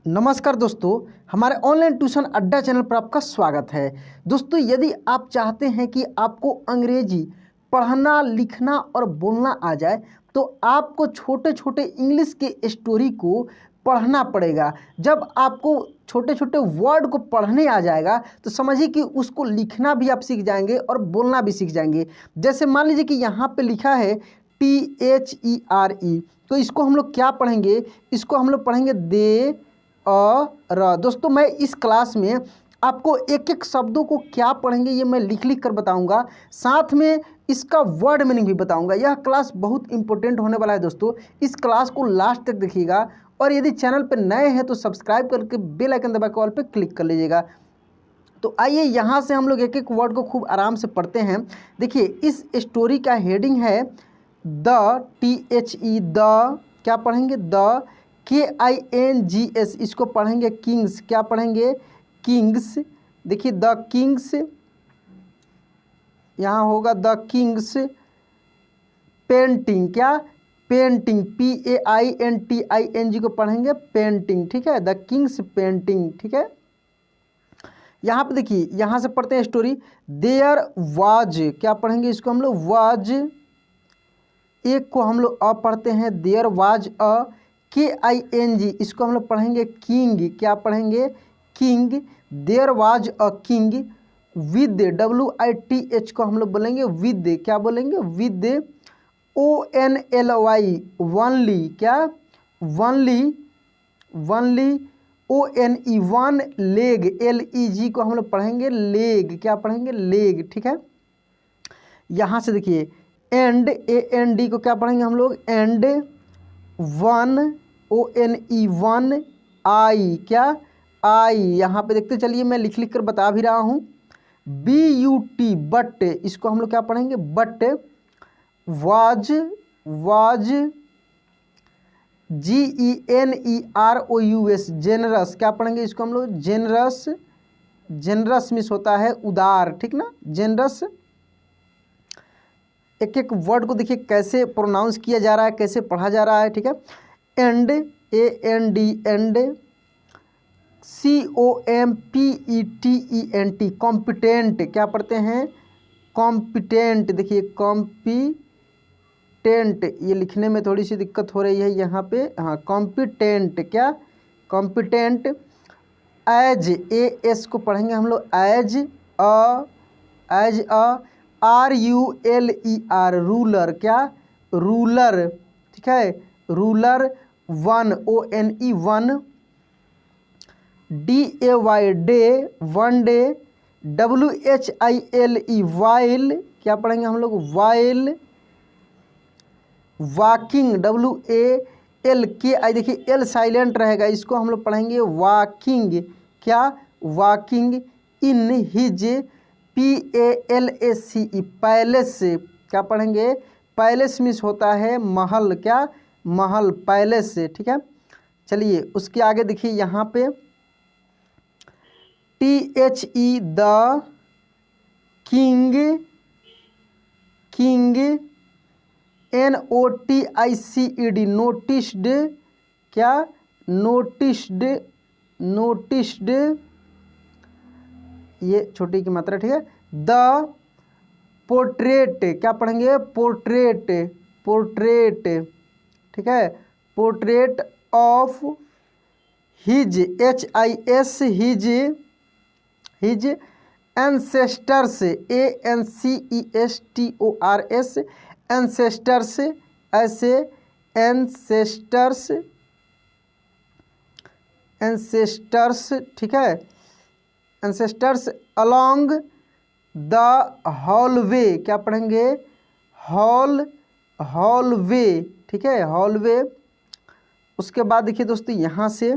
नमस्कार दोस्तों, हमारे ऑनलाइन ट्यूशन अड्डा चैनल पर आपका स्वागत है। दोस्तों, यदि आप चाहते हैं कि आपको अंग्रेजी पढ़ना, लिखना और बोलना आ जाए तो आपको छोटे छोटे इंग्लिश के स्टोरी को पढ़ना पड़ेगा। जब आपको छोटे छोटे वर्ड को पढ़ने आ जाएगा तो समझिए कि उसको लिखना भी आप सीख जाएंगे और बोलना भी सीख जाएंगे। जैसे मान लीजिए कि यहाँ पे लिखा है THERE, तो इसको हम लोग क्या पढ़ेंगे? इसको हम लोग पढ़ेंगे दे र। दोस्तों, मैं इस क्लास में आपको एक एक शब्दों को क्या पढ़ेंगे ये मैं लिख लिख कर बताऊंगा, साथ में इसका वर्ड मीनिंग भी बताऊंगा। यह क्लास बहुत इंपॉर्टेंट होने वाला है दोस्तों, इस क्लास को लास्ट तक देखिएगा। और यदि चैनल पर नए हैं तो सब्सक्राइब करके बेल आइकन दबा के ऑल पे क्लिक कर लीजिएगा। तो आइए यहाँ से हम लोग एक एक वर्ड को खूब आराम से पढ़ते हैं। देखिए, इस स्टोरी का हेडिंग है द THE, द क्या पढ़ेंगे? द KINGS, इसको पढ़ेंगे किंग्स। क्या पढ़ेंगे? किंग्स। देखिए, द किंग्स, यहाँ होगा द किंग्स पेंटिंग। क्या? पेंटिंग, PAINTING को पढ़ेंगे पेंटिंग। ठीक है, द किंग्स पेंटिंग। ठीक है, यहाँ पे देखिए, यहाँ से पढ़ते हैं स्टोरी। देयर वाज, क्या पढ़ेंगे इसको हम लोग? वाज। एक को हम लोग अ पढ़ते हैं, देयर वाज अ KING, इसको हम लोग पढ़ेंगे किंग। क्या पढ़ेंगे? King. There was a king with, WITH को हम लोग बोलेंगे विद। क्या बोलेंगे? विद। ONLY, only. क्या? Only. Only. ONE, one leg. LEG को हम लोग पढ़ेंगे लेग। क्या पढ़ेंगे? लेग। ठीक है, यहाँ से देखिए एंड, AND को क्या पढ़ेंगे हम लोग? And. One, ONE, one. Eye, क्या? आई। यहाँ पे देखते चलिए, मैं लिख लिख कर बता भी रहा हूँ। BUT, बट, इसको हम लोग क्या पढ़ेंगे? But. Was, was. GENEROUS, generous. क्या पढ़ेंगे इसको हम लोग? जेनरस। जेनरस मीन्स होता है उदार। ठीक ना, जेनरस। एक एक वर्ड को देखिए कैसे प्रोनाउंस किया जा रहा है, कैसे पढ़ा जा रहा है। ठीक है, and, AND, and. COMPETENT, competent. क्या पढ़ते हैं? कॉम्पिटेंट। देखिए, कॉम्पिटेंट, ये लिखने में थोड़ी सी दिक्कत हो रही है यहाँ पे। हाँ, कॉम्पिटेंट। क्या? कॉम्पिटेंट। एज, AS को पढ़ेंगे हम लोग as a, as a. RULER, ruler. क्या? रूलर। ठीक है, ruler. One, ONE, one. DAY, day, one day. WHILE, while. क्या पढ़ेंगे हम लोग? वाइल। वॉकिंग, WALKI, देखिए एल साइलेंट रहेगा, इसको हम लोग पढ़ेंगे वॉकिंग। क्या? Walking. In his, PALACE, palace. क्या पढ़ेंगे? पैलेस मीन्स होता है महल। क्या? महल, पैलेस। ठीक है, चलिए उसके आगे देखिए यहाँ पे THE, the king, king. NOTICED, noticed. क्या? नोटिस्ड, नोटिस्ड, ये छोटी की मात्रा। ठीक है, द पोर्ट्रेट। क्या पढ़ेंगे? Portrait, portrait. ठीक है, portrait of his, HIS, his, his ancestors, ANCESTORS, ancestors. ऐसे एंसेस्टर्स, एंसेस्टर्स। ठीक है, एंसेस्टर्स अलोंग द हॉलवे। क्या पढ़ेंगे? Hall, hallway. ठीक है, हॉलवे। उसके बाद देखिए दोस्तों यहाँ से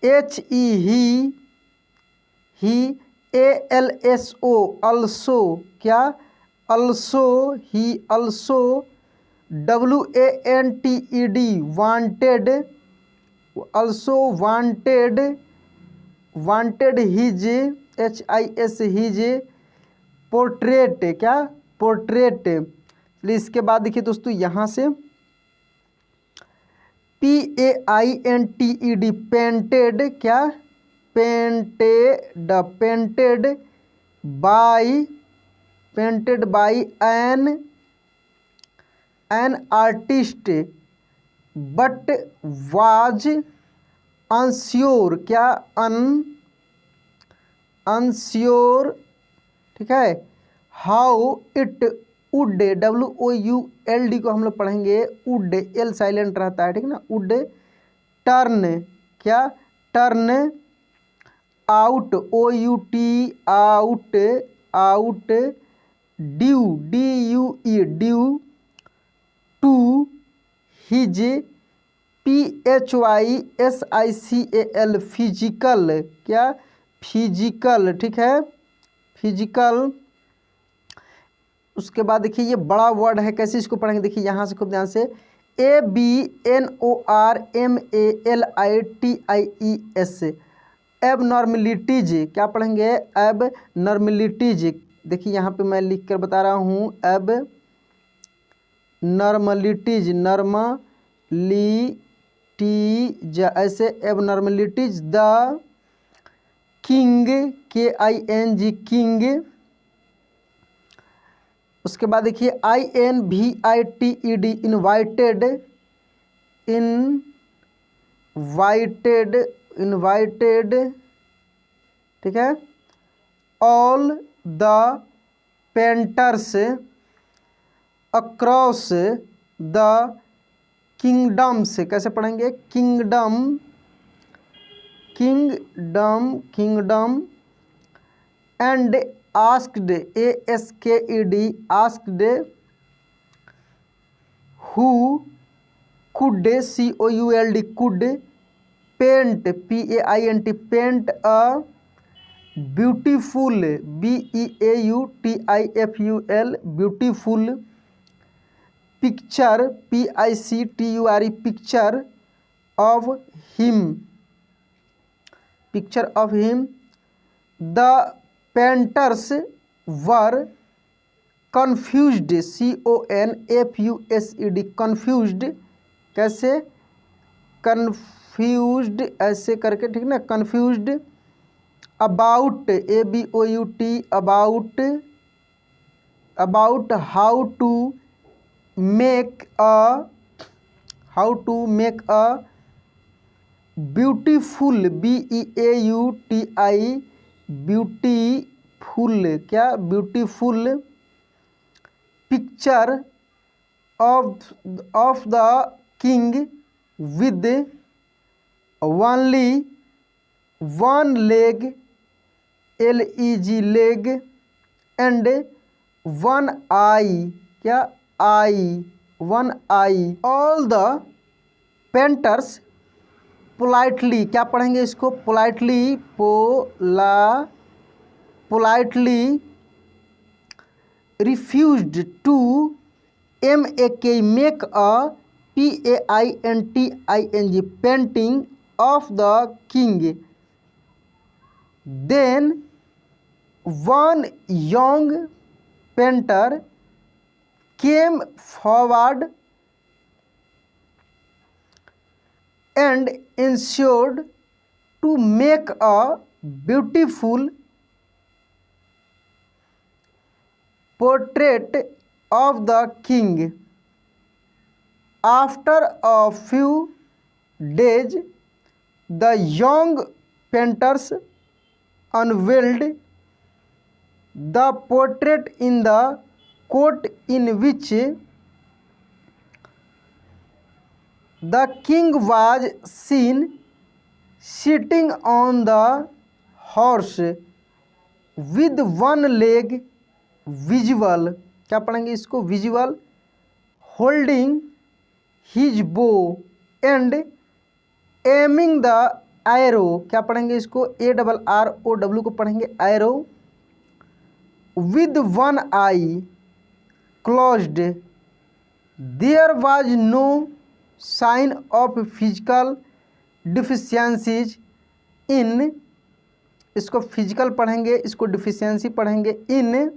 HE, ही। ALSO, also. क्या? Also, he, also. WANTED, wanted, also wanted, wanted his, HIS, his portrait. क्या? पोर्ट्रेट। इसके बाद देखिए दोस्तों यहाँ से PAINTED पेंटेड, क्या painted, painted by an artist but was unsure, क्या अनश्योर, ठीक है, हाउ इट वुड, WOULD को हम लोग पढ़ेंगे वुड, L साइलेंट रहता है, ठीक है ना, वुड टर्न, क्या turn out, OUT out DUE to his, PHYSICAL physical, क्या फिजिकल, ठीक है, फिजिकल। उसके बाद देखिए ये बड़ा वर्ड है, कैसे इसको पढ़ेंगे, देखिए यहाँ से खूब ध्यान से, ABNORMALITIES एबनॉर्मलिटीज, क्या पढ़ेंगे एबनॉर्मलिटीज। देखिए यहाँ पे मैं लिख कर बता रहा हूँ एबनॉर्मलिटीज, नॉर्मलिटीज, ऐसे abnormalities the king, KING king. उसके बाद देखिए INVITED इनवाइटेड, इनवाइटेड, ठीक है, all the painters across the kingdoms, कैसे पढ़ेंगे kingdom, kingdom and asked, ASKED asked who could, COULD could paint, PAINT paint a beautiful, BEAUTIFUL beautiful picture, PICTURE picture of him, the painters were confused, CONFUSED confused, कैसे confused, ऐसे करके, ठीक ना, confused about, ABOUT about how to make a beautiful, BEAUTI beautiful, क्या beautiful picture of the king with only one leg, LEG leg and one eye, क्या eye, one eye, all the painters politely, क्या पढ़ेंगे इसको politely refused to make a PAINTING painting of the king. Then one young painter came forward and ensured to make a beautiful portrait of the king. After a few days, the young painters unveiled the portrait in the court in which the king was seen sitting on the horse with one leg visible, क्या पढ़ेंगे इसको visible, holding his bow and aiming the arrow, क्या पढ़ेंगे इसको ARROW को पढ़ेंगे arrow, with one eye closed. There was no sign of physical deficiencies in, इसको physical पढ़ेंगे, इसको डिफिशियंसी पढ़ेंगे, in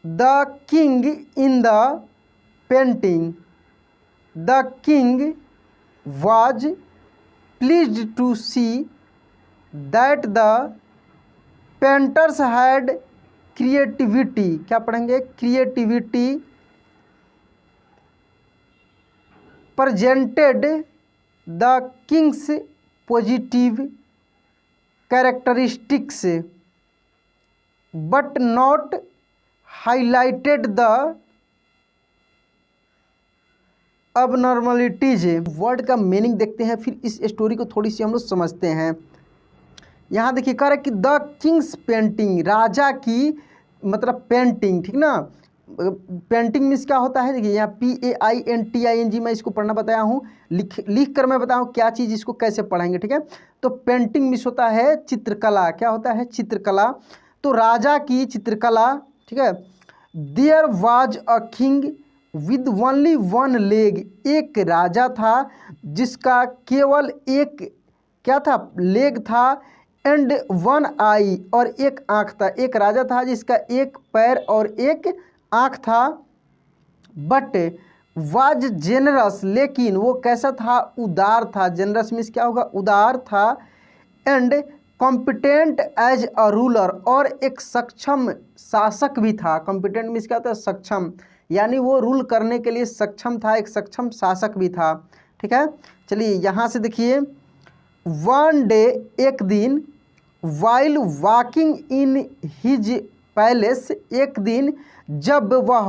the king in the painting, the king was pleased to see that the painters had creativity, क्या पढ़ेंगे, creativity presented the king's positive characteristics but not highlighted the abnormalities। Word का meaning देखते हैं, फिर इस story को थोड़ी सी हम लोग समझते हैं। यहाँ देखिए कह रहा है कि द किंग्स पेंटिंग, राजा की मतलब पेंटिंग, ठीक ना। पेंटिंग मीन्स क्या होता है, देखिए यहाँ PAINTING मैं इसको पढ़ना बताया हूँ, लिख कर मैं बताया हूँ क्या चीज़, इसको कैसे पढ़ेंगे, ठीक है। तो पेंटिंग मीन्स होता है चित्रकला, क्या होता है, चित्रकला। तो राजा की चित्रकला, ठीक है। There was a king with only one leg, एक राजा था जिसका केवल एक क्या था, लेग था, एंड वन आई, और एक आँख था। एक राजा था जिसका एक पैर और एक आँख था। बट वाज जेनरस, लेकिन वो कैसा था, उदार था। जेनरस मीन्स क्या होगा, उदार था। And competent as a ruler, और एक सक्षम शासक भी था। कॉम्पिटेंट मीन्स क्या होता है, सक्षम, यानी वो रूल करने के लिए सक्षम था, एक सक्षम शासक भी था, ठीक है। चलिए यहाँ से देखिए, वन डे, एक दिन, while walking in his palace, एक दिन जब वह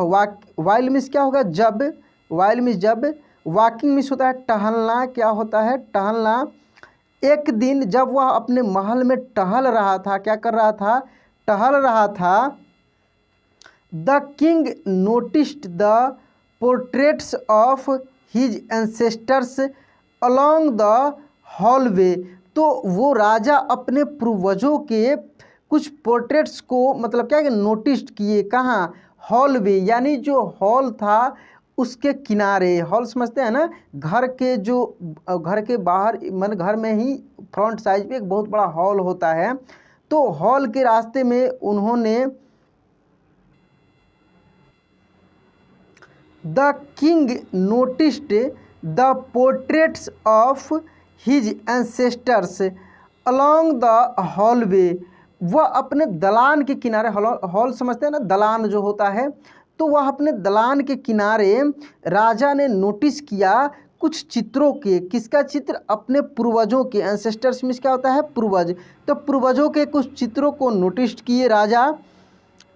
वाइल मीन्स क्या होगा, जब, वाइल मीन्स जब, वॉकिंग मीन्स होता है टहलना, क्या होता है, टहलना। एक दिन जब वह अपने महल में टहल रहा था, क्या कर रहा था, टहल रहा था। The king noticed the portraits of his ancestors along the hallway, तो वो राजा अपने पूर्वजों के कुछ पोर्ट्रेट्स को मतलब क्या है, नोटिस किए, कहाँ, हॉलवे, यानी जो हॉल था उसके किनारे। हॉल समझते हैं ना, घर के जो घर के बाहर, मतलब घर में ही फ्रंट साइज पे एक बहुत बड़ा हॉल होता है। तो हॉल के रास्ते में उन्होंने the king noticed the portraits of his ancestors along the hallway, वह अपने दलान के किनारे, हॉल समझते हैं ना, दलान जो होता है, तो वह अपने दलान के किनारे राजा ने नोटिस किया कुछ चित्रों के, किसका चित्र, अपने पूर्वजों के। एंसेस्टर्स मीन्स क्या होता है, पूर्वज, तो पूर्वजों के कुछ चित्रों को नोटिस किए राजा।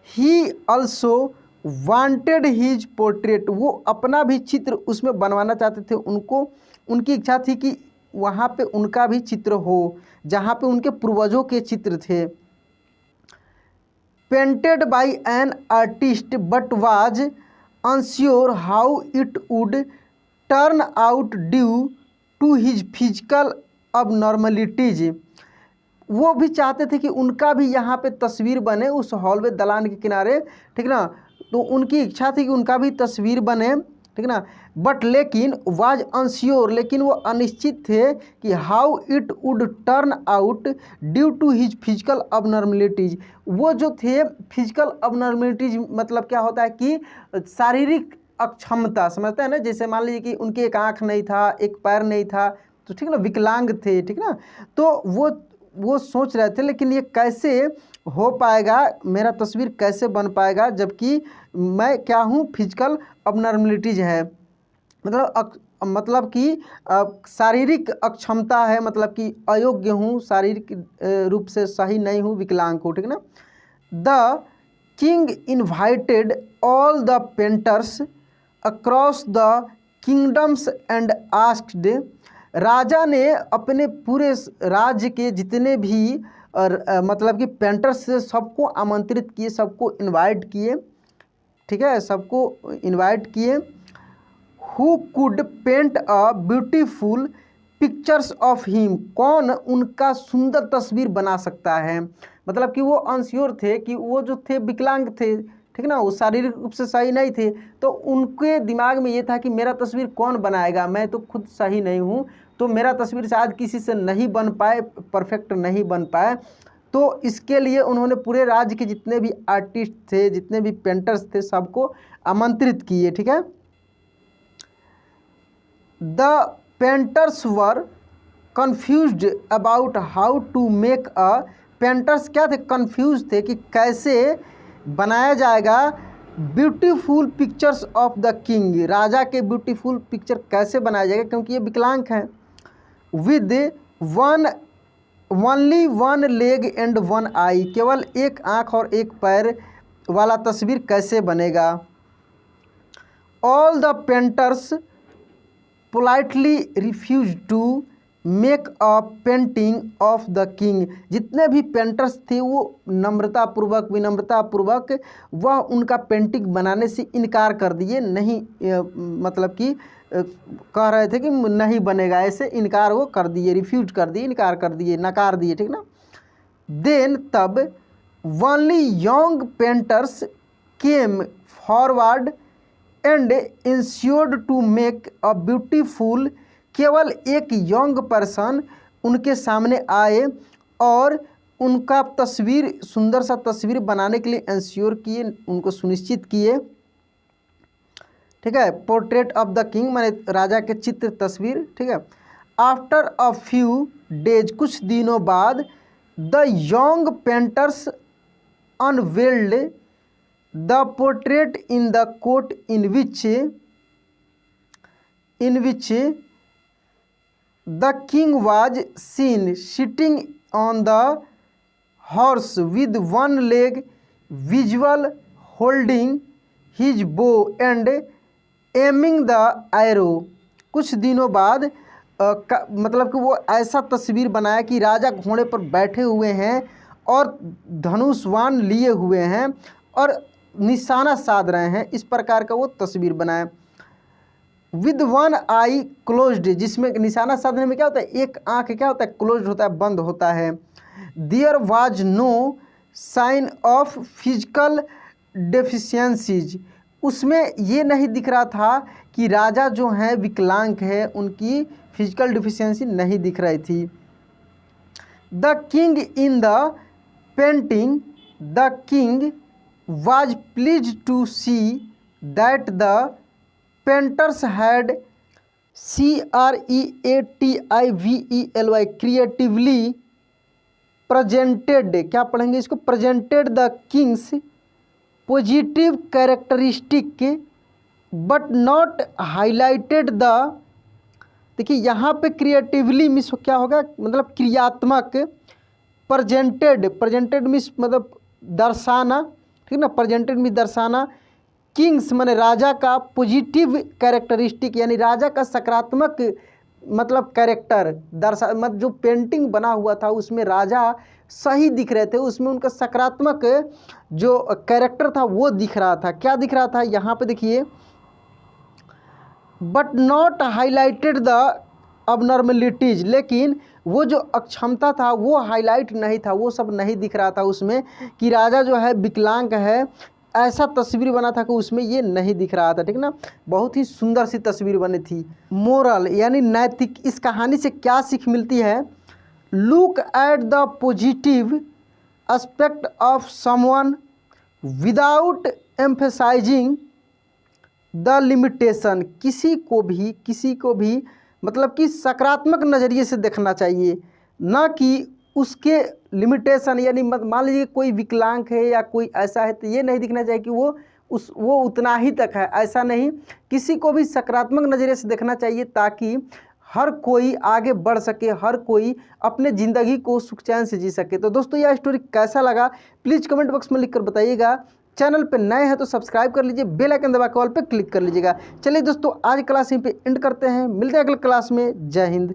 He also wanted his portrait, वो अपना भी चित्र उसमें बनवाना चाहते थे। उनको, उनकी इच्छा थी कि वहाँ पे उनका भी चित्र हो, जहाँ पे उनके पूर्वजों के चित्र थे। Painted by an artist but was unsure how it would turn out due to his physical abnormalities, वो भी चाहते थे कि उनका भी यहाँ पे तस्वीर बने उस हॉलवे दलान के किनारे, ठीक ना। तो उनकी इच्छा थी कि उनका भी तस्वीर बने, ठीक ना। बट लेकिन वाज अनश्योर, लेकिन वो अनिश्चित थे कि how it would turn out due to his physical abnormalities, वो जो थे फिजिकल अबनॉर्मलिटीज मतलब क्या होता है कि शारीरिक अक्षमता, समझते हैं ना। जैसे मान लीजिए कि उनकी एक आँख नहीं था, एक पैर नहीं था, तो ठीक ना, विकलांग थे, ठीक ना। तो वो सोच रहे थे, लेकिन ये कैसे हो पाएगा, मेरा तस्वीर कैसे बन पाएगा जबकि मैं क्या हूँ, फिजिकल अबनॉर्मलिटीज है, मतलब कि शारीरिक अक्षमता है, मतलब कि अयोग्य हूँ, शारीरिक रूप से सही नहीं हूँ, विकलांग हूँ, ठीक ना। The king invited all the painters across the kingdoms and asked, राजा ने अपने पूरे राज्य के जितने भी मतलब कि पेंटर्स से सबको आमंत्रित किए, सबको इनवाइट किए, ठीक है, सबको इनवाइट किए। Who could paint a beautiful pictures of him, कौन उनका सुंदर तस्वीर बना सकता है। मतलब कि वो अनश्योर थे कि वो जो थे विकलांग थे, ठीक ना, वो शारीरिक रूप से सही नहीं थे, तो उनके दिमाग में ये था कि मेरा तस्वीर कौन बनाएगा, मैं तो खुद सही नहीं हूँ, तो मेरा तस्वीर शायद किसी से नहीं बन पाए, परफेक्ट नहीं बन पाए। तो इसके लिए उन्होंने पूरे राज्य के जितने भी आर्टिस्ट थे, जितने भी पेंटर्स थे, सबको आमंत्रित किए, ठीक है। The painters were confused about how to make a, painters क्या थे, कन्फ्यूज थे कि कैसे बनाया जाएगा beautiful pictures of the king, राजा के ब्यूटीफुल पिक्चर कैसे बनाया जाएगा क्योंकि ये विकलांग हैं। With one only one leg and one eye, केवल एक आँख और एक पैर वाला तस्वीर कैसे बनेगा। All the painters politely refuse to make a painting of the king, जितने भी पेंटर्स थे वो नम्रतापूर्वक विनम्रतापूर्वक वह उनका पेंटिंग बनाने से इनकार कर दिए, नहीं मतलब कि कह रहे थे कि नहीं बनेगा, ऐसे इनकार वो कर दिए, रिफ्यूज कर दिए, इनकार कर दिए, नकार दिए, ठीक ना। देन तब only young painters came forward and insured to make a beautiful, केवल एक यंग पर्सन उनके सामने आए और उनका तस्वीर, सुंदर सा तस्वीर बनाने के लिए इंश्योर किए, उनको सुनिश्चित किए, ठीक है। पोर्ट्रेट ऑफ द किंग माने राजा के चित्र तस्वीर, ठीक है। आफ्टर अ फ्यू डेज, कुछ दिनों बाद, the young painters unveiled the portrait in the court in which the king was scene sitting on the horse with one leg, visual holding his bow and aiming the arrow. कुछ दिनों बाद मतलब कि वो ऐसा तस्वीर बनाया कि राजा घोड़े पर बैठे हुए हैं और धनुष्वान लिए हुए हैं और निशाना साध रहे हैं, इस प्रकार का वो तस्वीर बनाया। विद वन आई क्लोज्ड, जिसमें निशाना साधने में क्या होता है, एक आँख क्या होता है, क्लोज्ड होता है, बंद होता है। There was no sign of physical deficiencies, उसमें ये नहीं दिख रहा था कि राजा जो हैं विकलांग है, उनकी फिजिकल डिफिशियंसी नहीं दिख रही थी। The king in the painting, the king was pleased to see that the painters had CREATIVELY creatively presented, क्या पढ़ेंगे इसको, presented the king's positive characteristic but not highlighted the, देखिए यहाँ पे क्रिएटिवली मिस क्या होगा, मतलब क्रियात्मक, प्रेजेंटेड मिस मतलब दर्शाना, ठीक ना, प्रेजेंटेड मिस दर्शाना, किंग्स माने राजा का पॉजिटिव कैरेक्टरिस्टिक यानी राजा का सकारात्मक मतलब कैरेक्टर मतलब जो पेंटिंग बना हुआ था उसमें राजा सही दिख रहे थे, उसमें उनका सकारात्मक जो कैरेक्टर था वो दिख रहा था। क्या दिख रहा था यहाँ पे देखिए, but not highlighted the abnormalities, लेकिन वो जो अक्षमता था वो हाईलाइट नहीं था, वो सब नहीं दिख रहा था उसमें कि राजा जो है विकलांग है, ऐसा तस्वीर बना था कि उसमें ये नहीं दिख रहा था, ठीक ना। बहुत ही सुंदर सी तस्वीर बनी थी। मोरल यानी नैतिक, इस कहानी से क्या सीख मिलती है, look at the positive aspect of someone without emphasizing the limitation, किसी को भी मतलब कि सकारात्मक नज़रिए से देखना चाहिए, ना कि उसके लिमिटेशन, यानी मान लीजिए कोई विकलांग है या कोई ऐसा है तो ये नहीं दिखना चाहिए कि वो उतना ही तक है, ऐसा नहीं, किसी को भी सकारात्मक नज़रिए से देखना चाहिए ताकि हर कोई आगे बढ़ सके, हर कोई अपने ज़िंदगी को सुख चैन से जी सके। तो दोस्तों यह स्टोरी कैसा लगा प्लीज़ कमेंट बॉक्स में लिखकर बताइएगा। चैनल पे नए हैं तो सब्सक्राइब कर लीजिए, बेल आइकन दबा के ऑल पे क्लिक कर लीजिएगा। चलिए दोस्तों आज क्लास यहीं पे एंड करते हैं, मिलते हैं अगले क्लास में। जय हिंद।